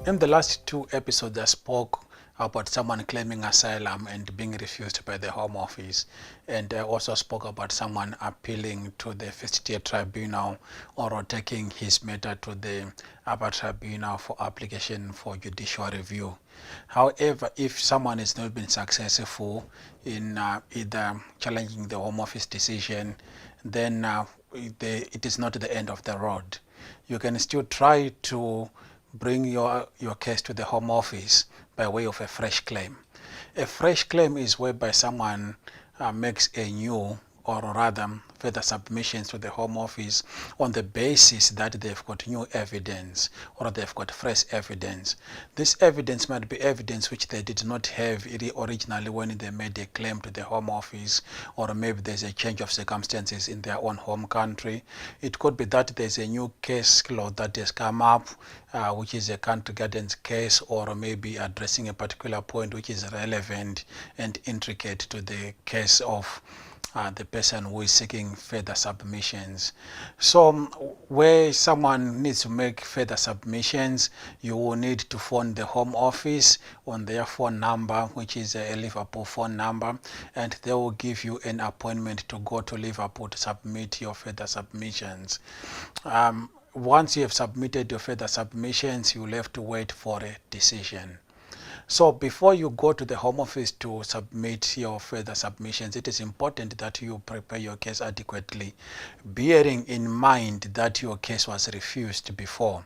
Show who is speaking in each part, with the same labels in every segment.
Speaker 1: In the last two episodes, I spoke about someone claiming asylum and being refused by the Home Office. And I also spoke about someone appealing to the First Tier Tribunal or taking his matter to the Upper Tribunal for application for judicial review. However, if someone has not been successful in either challenging the Home Office decision, then it is not the end of the road. You can still try to bring your case to the Home Office by way of a fresh claim. A fresh claim is whereby someone makes a new or rather further submissions to the Home Office on the basis that they've got new evidence or they've got fresh evidence. This evidence might be evidence which they did not have originally when they made a claim to the Home Office, or maybe there's a change of circumstances in their own home country. It could be that there's a new case law that has come up, which is a country guidance case, or maybe addressing a particular point which is relevant and intricate to the case of the person who is seeking further submissions. So where someone needs to make further submissions, you will need to phone the Home Office on their phone number, which is a Liverpool phone number, and they will give you an appointment to go to Liverpool to submit your further submissions. Once you have submitted your further submissions, you'll have to wait for a decision. So before you go to the Home Office to submit your further submissions, it is important that you prepare your case adequately, bearing in mind that your case was refused before.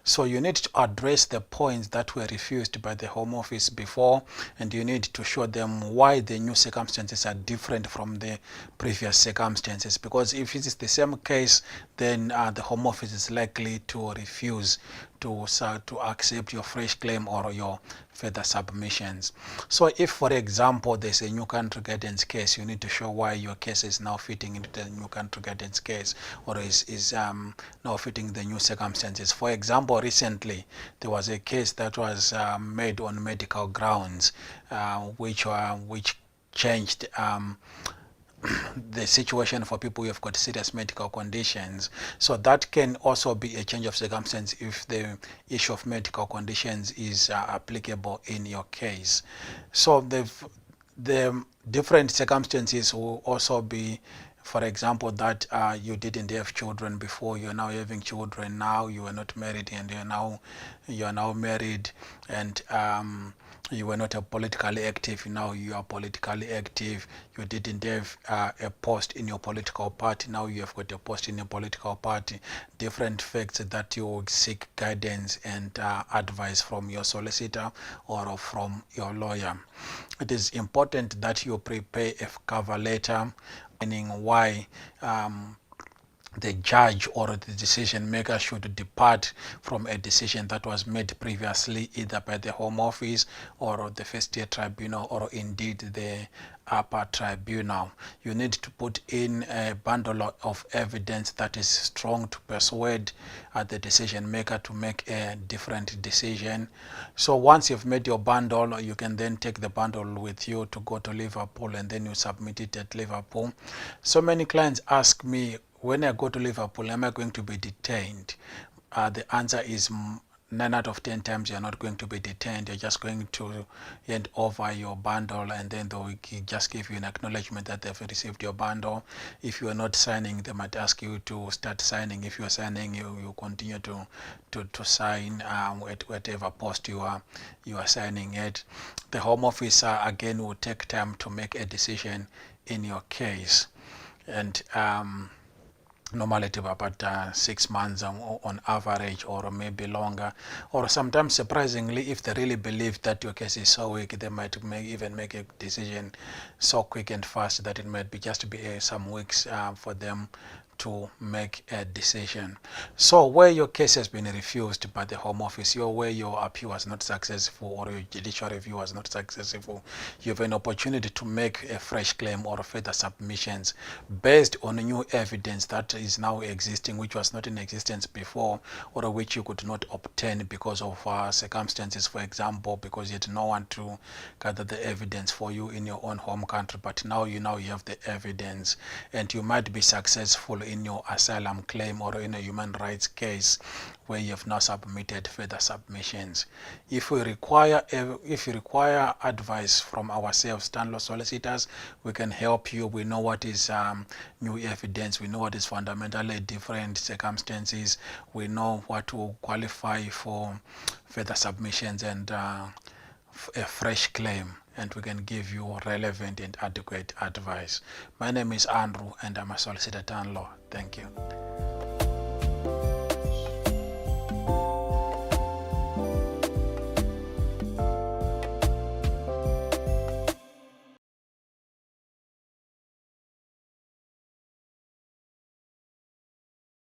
Speaker 1: So you need to address the points that were refused by the Home Office before, and you need to show them why the new circumstances are different from the previous circumstances. Because if it is the same case, then the Home Office is likely to refuse to accept your fresh claim or your further submissions. So if, for example, there's a new country guidance case, you need to show why your case is now fitting into the new country guidance case, or is now fitting the new circumstances. For example, recently there was a case that was made on medical grounds, which changed the situation for people who have got serious medical conditions. So that can also be a change of circumstance if the issue of medical conditions is applicable in your case. So the different circumstances will also be, for example, that you didn't have children before, you're now having children now, you were not married and you're now married, and you were not politically active, now you are politically active. You didn't have a post in your political party, now you have got a post in your political party. Different facts that you seek guidance and advice from your solicitor or from your lawyer. It is important that you prepare a cover letter meaning why the judge or the decision maker should depart from a decision that was made previously either by the Home Office or the First Tier Tribunal or indeed the Upper Tribunal. You need to put in a bundle of evidence that is strong to persuade the decision maker to make a different decision. So once you've made your bundle, you can then take the bundle with you to go to Liverpool and then you submit it at Liverpool. So many clients ask me, when I go to Liverpool, am I going to be detained? The answer is 9 out of 10 times you're not going to be detained. You're just going to hand over your bundle and then they'll just give you an acknowledgement that they've received your bundle. If you are not signing, they might ask you to start signing. If you are signing, you continue to sign at whatever post you are signing at. The Home Office again will take time to make a decision in your case, and normally take about 6 months on average, or maybe longer, or sometimes surprisingly, if they really believe that your case is so weak, they might even make a decision so quick and fast that it might be just be some weeks for them to make a decision. So where your case has been refused by the Home Office, where your appeal was not successful or your judicial review was not successful, you have an opportunity to make a fresh claim or further submissions based on new evidence that is now existing, which was not in existence before, or which you could not obtain because of circumstances. For example, because you had no one to gather the evidence for you in your own home country, but now you have the evidence and you might be successful in your asylum claim or in a human rights case where you have now submitted further submissions. If you require advice from ourselves, Tanlaw solicitors, we can help you. We know what is new evidence. We know what is fundamentally different circumstances. We know what to qualify for further submissions and a fresh claim, and we can give you relevant and adequate advice. My name is Andrew and I'm a solicitor at Tanlaw. Thank you.